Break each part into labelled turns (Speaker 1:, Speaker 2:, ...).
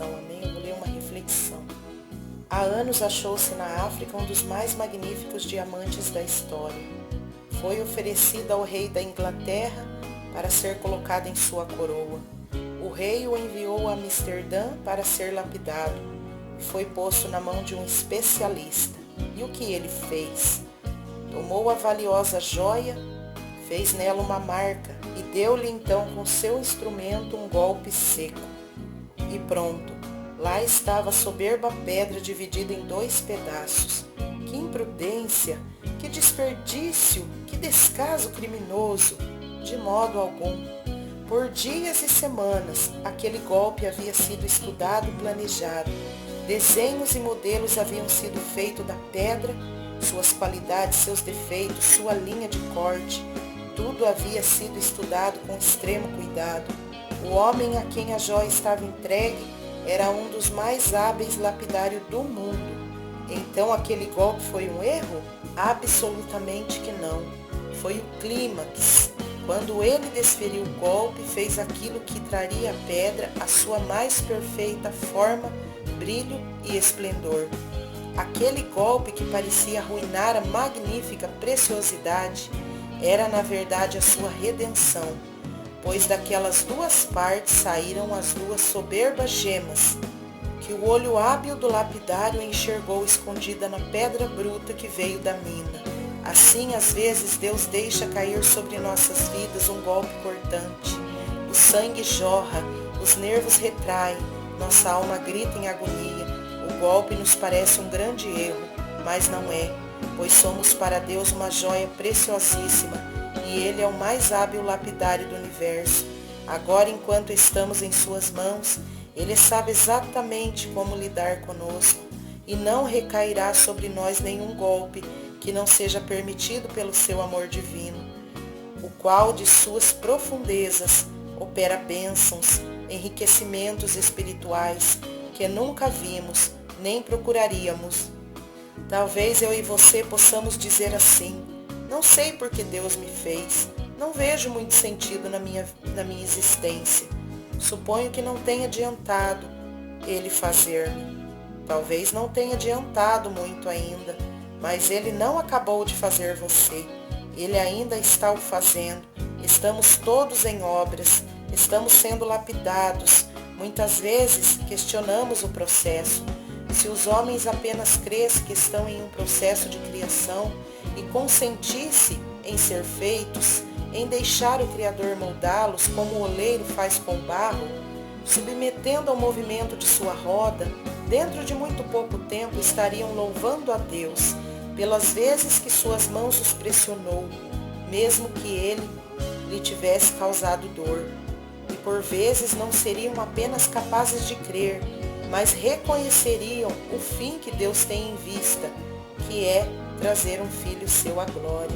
Speaker 1: Amém? Eu vou ler uma reflexão. Há anos achou-se na África um dos mais magníficos diamantes da história. Foi oferecido ao rei da Inglaterra para ser colocado em sua coroa. O rei o enviou a Amsterdã para ser lapidado e foi posto na mão de um especialista. E o que ele fez? Tomou a valiosa joia, fez nela uma marca e deu-lhe então com seu instrumento um golpe seco. E pronto, lá estava a soberba pedra dividida em 2 pedaços. Que imprudência, que desperdício, que descaso criminoso! De modo algum. Por dias e semanas, aquele golpe havia sido estudado e planejado. Desenhos e modelos haviam sido feitos da pedra, suas qualidades, seus defeitos, sua linha de corte. Tudo havia sido estudado com extremo cuidado. O homem a quem a joia estava entregue era um dos mais hábeis lapidários do mundo. Então aquele golpe foi um erro? Absolutamente que não. Foi o clímax. Quando ele desferiu o golpe, fez aquilo que traria à pedra a sua mais perfeita forma, brilho e esplendor. Aquele golpe que parecia arruinar a magnífica preciosidade era na verdade a sua redenção, pois daquelas 2 partes saíram as 2 soberbas gemas, que o olho hábil do lapidário enxergou escondida na pedra bruta que veio da mina. Assim, às vezes, Deus deixa cair sobre nossas vidas um golpe cortante. O sangue jorra, os nervos retraem, nossa alma grita em agonia. O golpe nos parece um grande erro, mas não é, pois somos para Deus uma joia preciosíssima e Ele é o mais hábil lapidário do universo. Agora, enquanto estamos em suas mãos, Ele sabe exatamente como lidar conosco e não recairá sobre nós nenhum golpe que não seja permitido pelo seu amor divino, o qual de suas profundezas opera bênçãos, enriquecimentos espirituais que nunca vimos nem procuraríamos. Talvez eu e você possamos dizer assim: não sei por que Deus me fez, não vejo muito sentido na minha existência. Suponho que não tenha adiantado Ele fazer-me. Talvez não tenha adiantado muito ainda, mas Ele não acabou de fazer você. Ele ainda está o fazendo. Estamos todos em obras, estamos sendo lapidados. Muitas vezes questionamos o processo. Se os homens apenas crescem que estão em um processo de criação e consentissem em ser feitos, em deixar o Criador moldá-los como o oleiro faz com o barro, submetendo ao movimento de sua roda, dentro de muito pouco tempo estariam louvando a Deus pelas vezes que suas mãos os pressionou, mesmo que Ele lhe tivesse causado dor. E por vezes não seriam apenas capazes de crer, mas reconheceriam o fim que Deus tem em vista, que é trazer um filho seu à glória.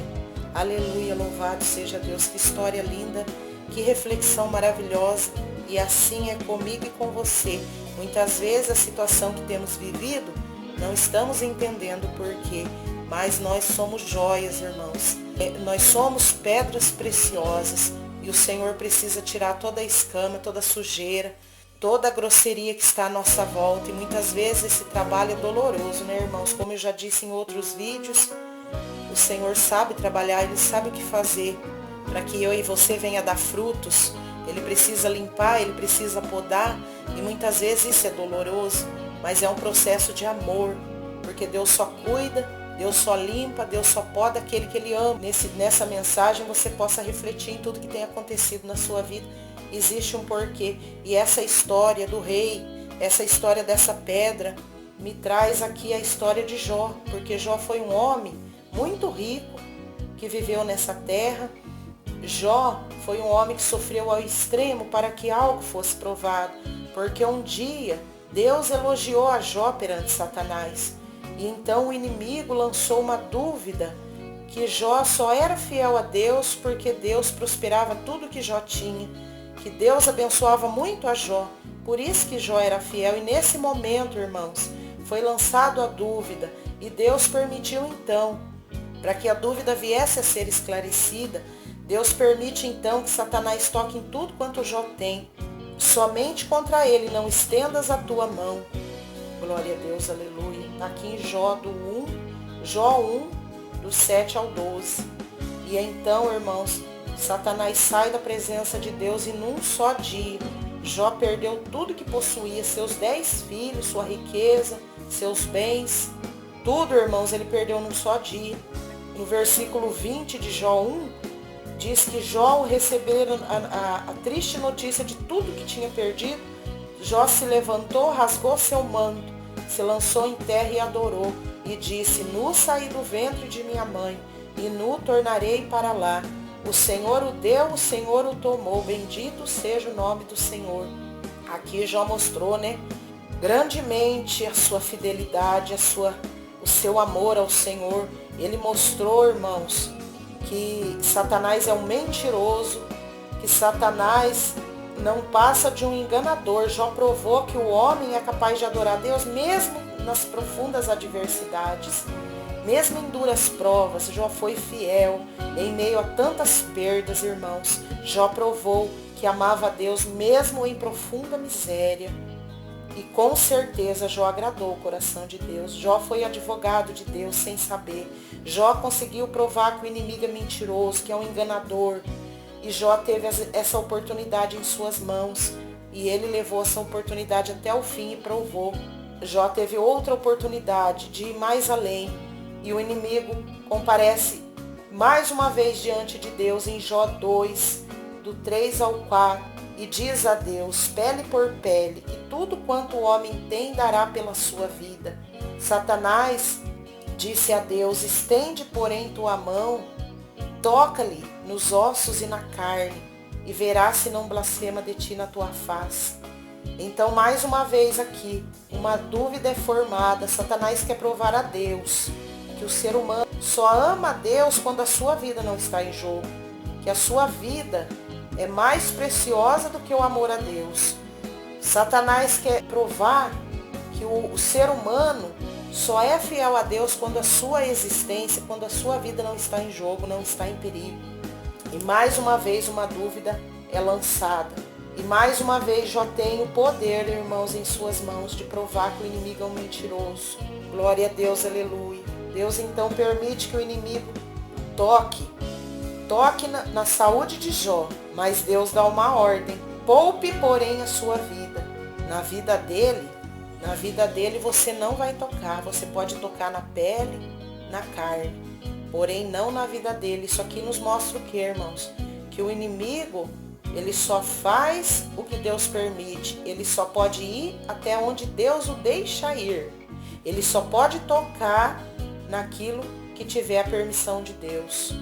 Speaker 1: Aleluia, louvado seja Deus, que história linda, que reflexão maravilhosa, e assim é comigo e com você. Muitas vezes a situação que temos vivido, não estamos entendendo o porquê, mas nós somos joias, irmãos. Nós somos pedras preciosas e o Senhor precisa tirar toda a escama, toda a sujeira, toda a grosseria que está à nossa volta. E muitas vezes esse trabalho é doloroso, né, irmãos? Como eu já disse em outros vídeos, o Senhor sabe trabalhar, Ele sabe o que fazer para que eu e você venha dar frutos. Ele precisa limpar, Ele precisa podar, e muitas vezes isso é doloroso, mas é um processo de amor, porque Deus só cuida, Deus só limpa, Deus só poda aquele que Ele ama. Nessa mensagem você possa refletir em tudo que tem acontecido na sua vida. Existe um porquê. E essa história do rei, essa história dessa pedra, me traz aqui a história de Jó, porque Jó foi um homem muito rico que viveu nessa terra. Jó foi um homem que sofreu ao extremo para que algo fosse provado, porque um dia Deus elogiou a Jó perante Satanás. E então o inimigo lançou uma dúvida que Jó só era fiel a Deus porque Deus prosperava tudo que Jó tinha, que Deus abençoava muito a Jó. Por isso que Jó era fiel. E nesse momento, irmãos, foi lançado a dúvida e Deus permitiu então, para que a dúvida viesse a ser esclarecida, Deus permite então que Satanás toque em tudo quanto Jó tem. somente contra ele não estendas a tua mão. Glória a Deus, aleluia. Está aqui em Jó 1, do 7 ao 12. E então, irmãos, Satanás sai da presença de Deus e num só dia, Jó perdeu tudo que possuía, seus 10 filhos, sua riqueza, seus bens, tudo, irmãos, ele perdeu num só dia. No versículo 20 de Jó 1, diz que Jó receberam a triste notícia de tudo que tinha perdido. Jó se levantou, rasgou seu manto, se lançou em terra e adorou, e disse: nu saí do ventre de minha mãe, e nu tornarei para lá. O Senhor o deu, o Senhor o tomou, bendito seja o nome do Senhor. Aqui Jó mostrou, grandemente a sua fidelidade, o seu amor ao Senhor. Ele mostrou, irmãos, que Satanás é um mentiroso, que Satanás não passa de um enganador. Jó provou que o homem é capaz de adorar a Deus mesmo nas profundas adversidades, mesmo em duras provas. Jó foi fiel em meio a tantas perdas, irmãos. Jó provou que amava a Deus mesmo em profunda miséria. E com certeza Jó agradou o coração de Deus. Jó foi advogado de Deus sem saber. Jó conseguiu provar que o inimigo é mentiroso, que é um enganador. E Jó teve essa oportunidade em suas mãos. E ele levou essa oportunidade até o fim e provou. Jó teve outra oportunidade de ir mais além. E o inimigo comparece mais uma vez diante de Deus em Jó 2, do 3 ao 4. E diz a Deus: pele por pele, e tudo quanto o homem tem dará pela sua vida. Satanás disse a Deus: estende, porém, tua mão, toca-lhe nos ossos e na carne, e verás se não blasfema de ti na tua face. Então, mais uma vez aqui, uma dúvida é formada. Satanás quer provar a Deus que o ser humano só ama a Deus quando a sua vida não está em jogo, que a sua vida é mais preciosa do que o amor a Deus. Satanás quer provar que o ser humano só é fiel a Deus quando a sua existência, quando a sua vida não está em jogo, não está em perigo. E mais uma vez uma dúvida é lançada. E mais uma vez Jó tem o poder, irmãos, em suas mãos de provar que o inimigo é um mentiroso. Glória a Deus, aleluia. Deus então permite que o inimigo toque na saúde de Jó, mas Deus dá uma ordem: poupe, porém, a sua vida. Na vida dele você não vai tocar. Você pode tocar na pele, na carne, porém não na vida dele. Isso aqui nos mostra o que, irmãos? Que o inimigo, ele só faz o que Deus permite. Ele só pode ir até onde Deus o deixa ir. Ele só pode tocar naquilo que tiver a permissão de Deus.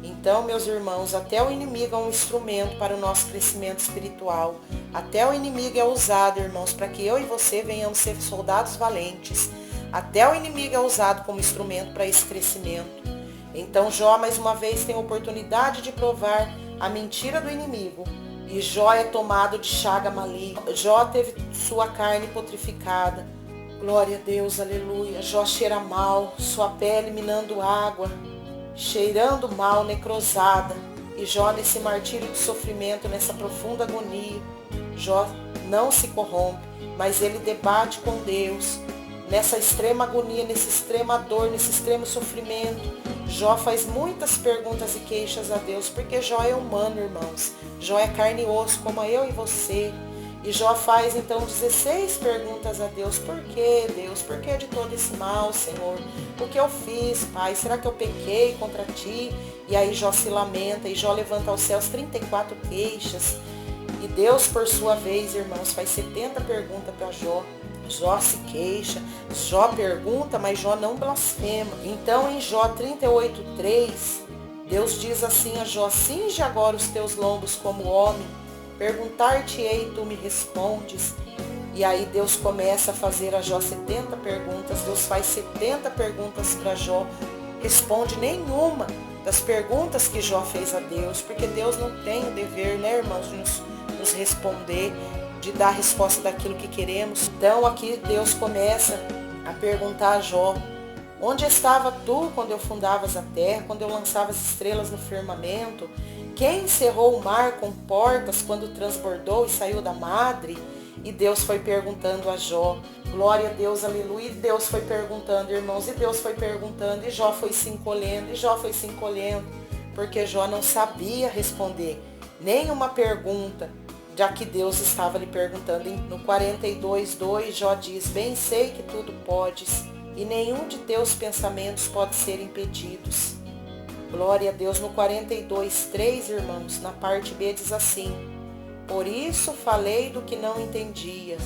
Speaker 1: Então, meus irmãos, até o inimigo é um instrumento para o nosso crescimento espiritual. Até o inimigo é usado, irmãos, para que eu e você venhamos ser soldados valentes. Até o inimigo é usado como instrumento para esse crescimento. Então, Jó, mais uma vez, tem a oportunidade de provar a mentira do inimigo. E Jó é tomado de chaga maligna. Jó teve sua carne putrificada. Glória a Deus, aleluia. Jó cheira mal, sua pele minando água, cheirando mal, necrosada. E Jó, nesse martírio de sofrimento, nessa profunda agonia, Jó não se corrompe, mas ele debate com Deus. Nessa extrema agonia, nessa extrema dor, nesse extremo sofrimento, Jó faz muitas perguntas e queixas a Deus, porque Jó é humano, irmãos. Jó é carne e osso, como eu e você. E Jó faz então 16 perguntas a Deus. Por que, Deus? Por que de todo esse mal, Senhor? O que eu fiz, Pai? Será que eu pequei contra ti? E aí Jó se lamenta, e Jó levanta aos céus 34 queixas. E Deus, por sua vez, irmãos, faz 70 perguntas para Jó. Jó se queixa, Jó pergunta, mas Jó não blasfema. Então, em Jó 38:3, Deus diz assim a Jó: cinge agora os teus lombos como homem, perguntar-te-ei e tu me respondes. E aí Deus começa a fazer a Jó 70 perguntas. Deus faz 70 perguntas para Jó. Responde nenhuma das perguntas que Jó fez a Deus, porque Deus não tem o dever, irmãos, de nos responder, de dar a resposta daquilo que queremos. Então aqui Deus começa a perguntar a Jó: onde estava tu quando eu fundavas a terra, quando eu lançava as estrelas no firmamento? Quem encerrou o mar com portas quando transbordou e saiu da madre? E Deus foi perguntando a Jó. Glória a Deus, aleluia. E Deus foi perguntando, irmãos, e Deus foi perguntando, e Jó foi se encolhendo, e Jó foi se encolhendo, porque Jó não sabia responder nenhuma pergunta, já que Deus estava lhe perguntando. No 42:2, Jó diz: bem sei que tudo podes, e nenhum de teus pensamentos pode ser impedidos. Glória a Deus. No 42:3, irmãos, na parte B diz assim: por isso falei do que não entendia,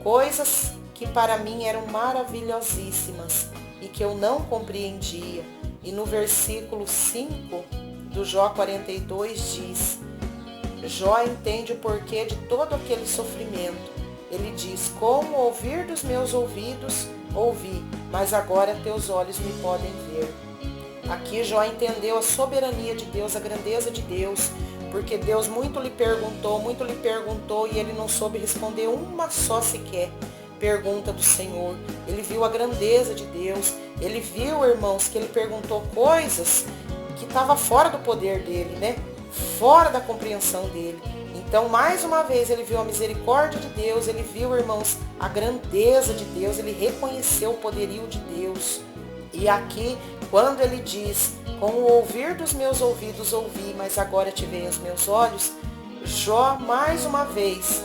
Speaker 1: coisas que para mim eram maravilhosíssimas e que eu não compreendia. E no versículo 5 do Jó 42 diz: Jó entende o porquê de todo aquele sofrimento. Ele diz: como ouvir dos meus ouvidos, ouvi, mas agora teus olhos me podem ver. Aqui Jó entendeu a soberania de Deus, a grandeza de Deus, porque Deus muito lhe perguntou e ele não soube responder uma só sequer pergunta do Senhor. Ele viu a grandeza de Deus, ele viu, irmãos, que ele perguntou coisas que estavam fora do poder dele, né? Fora da compreensão dele. Então, mais uma vez, ele viu a misericórdia de Deus, ele viu, irmãos, a grandeza de Deus, ele reconheceu o poderio de Deus. E aqui, quando ele diz: com o ouvir dos meus ouvidos ouvi, mas agora te veem os meus olhos, Jó, mais uma vez,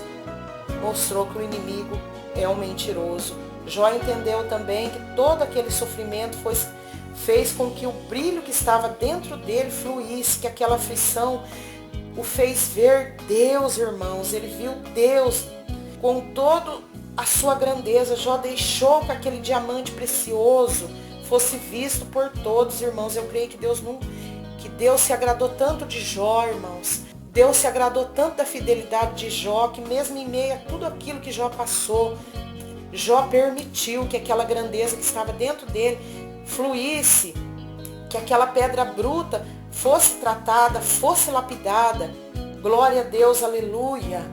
Speaker 1: mostrou que o inimigo é um mentiroso. Jó entendeu também que todo aquele sofrimento fez com que o brilho que estava dentro dele fluísse, que aquela aflição o fez ver Deus, irmãos. Ele viu Deus com toda a sua grandeza. Jó deixou que aquele diamante precioso fosse visto por todos, irmãos. Eu creio que Deus se agradou tanto de Jó, irmãos. Deus se agradou tanto da fidelidade de Jó, que mesmo em meio a tudo aquilo que Jó passou, Jó permitiu que aquela grandeza que estava dentro dele fluísse, que aquela pedra bruta fosse tratada, fosse lapidada. Glória a Deus, aleluia.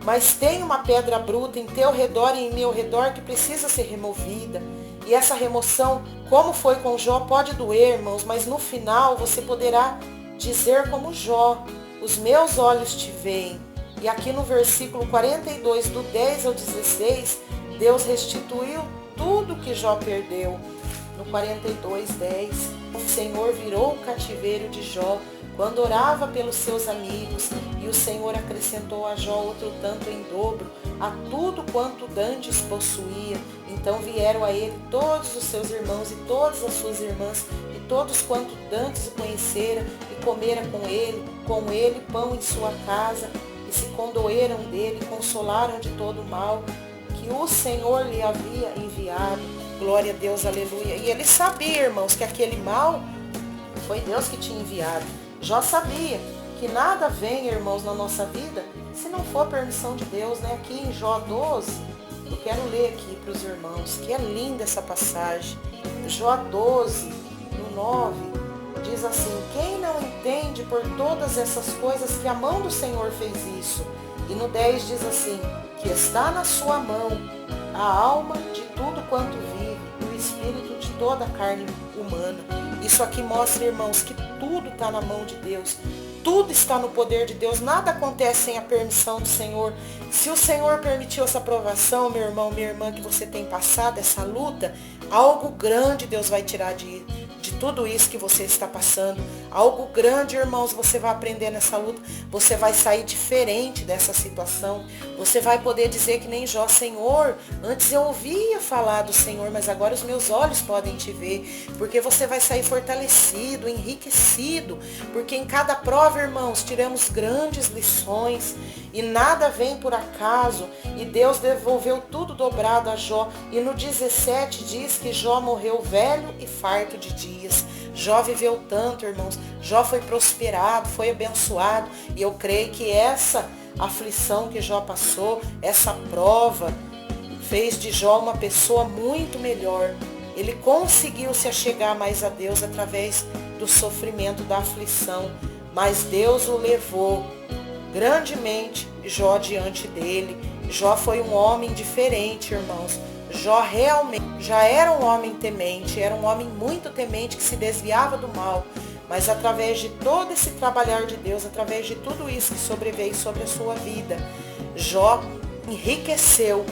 Speaker 1: Mas tem uma pedra bruta em teu redor e em meu redor que precisa ser removida. E essa remoção, como foi com Jó, pode doer, irmãos, mas no final você poderá dizer como Jó: os meus olhos te veem. E aqui no versículo 42, do 10 ao 16, Deus restituiu tudo que Jó perdeu. No 42:10, o Senhor virou o cativeiro de Jó quando orava pelos seus amigos, e o Senhor acrescentou a Jó outro tanto em dobro a tudo quanto dantes possuía. Então vieram a ele todos os seus irmãos e todas as suas irmãs, e todos quanto dantes o conheceram, e comeram com ele pão em sua casa, e se condoeram dele, e consolaram de todo o mal que o Senhor lhe havia enviado. Glória a Deus, aleluia. E ele sabia, irmãos, que aquele mal foi Deus que tinha enviado. Jó sabia que nada vem, irmãos, na nossa vida se não for permissão de Deus, né? Aqui em Jó 12, eu quero ler aqui para os irmãos, que é linda essa passagem. Jó 12, no 9, diz assim: quem não entende por todas essas coisas que a mão do Senhor fez isso? E no 10 diz assim: que está na sua mão a alma de tudo quanto vive, e o espírito de toda a carne humana. Isso aqui mostra, irmãos, que tudo está na mão de Deus. Tudo está no poder de Deus. Nada acontece sem a permissão do Senhor. Se o Senhor permitiu essa provação, meu irmão, minha irmã, que você tem passado, essa luta, algo grande Deus vai tirar de tudo isso que você está passando. Algo grande, irmãos, você vai aprender nessa luta. Você vai sair diferente dessa situação. Você vai poder dizer que nem Jó: Senhor, antes eu ouvia falar do Senhor, mas agora os meus olhos podem te ver. Porque você vai sair fortalecido, enriquecido. Porque em cada prova, irmãos, tiramos grandes lições. E nada vem por acaso. E Deus devolveu tudo dobrado a Jó. E no 17 diz que Jó morreu velho e farto de dias. Jó viveu tanto, irmãos. Jó foi prosperado, foi abençoado. E eu creio que essa aflição que Jó passou, essa prova, fez de Jó uma pessoa muito melhor. Ele conseguiu se achegar mais a Deus através do sofrimento, da aflição. Mas Deus o levou grandemente Jó diante dele. Jó foi um homem diferente, irmãos. Jó realmente já era um homem temente, era um homem muito temente que se desviava do mal. mas através de todo esse trabalhar de Deus, através de tudo isso que sobreveio sobre a sua vida, Jó enriqueceu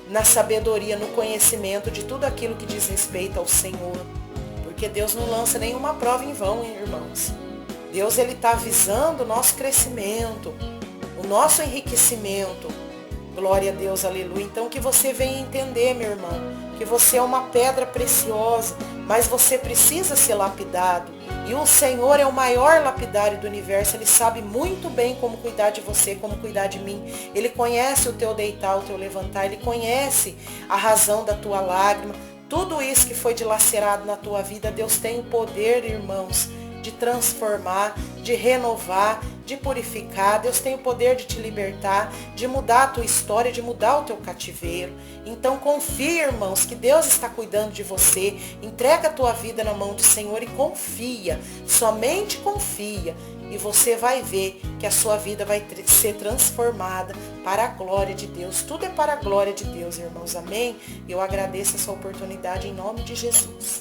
Speaker 1: na sabedoria, no conhecimento de tudo aquilo que diz respeito ao Senhor. Porque Deus não lança nenhuma prova em vão, hein, irmãos. Deus está visando o nosso crescimento, o nosso enriquecimento. Glória a Deus, aleluia. Então que você venha entender, meu irmão, que você é uma pedra preciosa, mas você precisa ser lapidado. E o Senhor é o maior lapidário do universo. Ele sabe muito bem como cuidar de você, como cuidar de mim. Ele conhece o teu deitar, o teu levantar. Ele conhece a razão da tua lágrima. Tudo isso que foi dilacerado na tua vida, Deus tem o poder, irmãos, de transformar, de renovar, de purificar. Deus tem o poder de te libertar, de mudar a tua história, de mudar o teu cativeiro. Então confia, irmãos, que Deus está cuidando de você. Entrega a tua vida na mão do Senhor e confia, somente confia. E você vai ver que a sua vida vai ser transformada para a glória de Deus. Tudo é para a glória de Deus, irmãos. Amém? Eu agradeço essa oportunidade em nome de Jesus.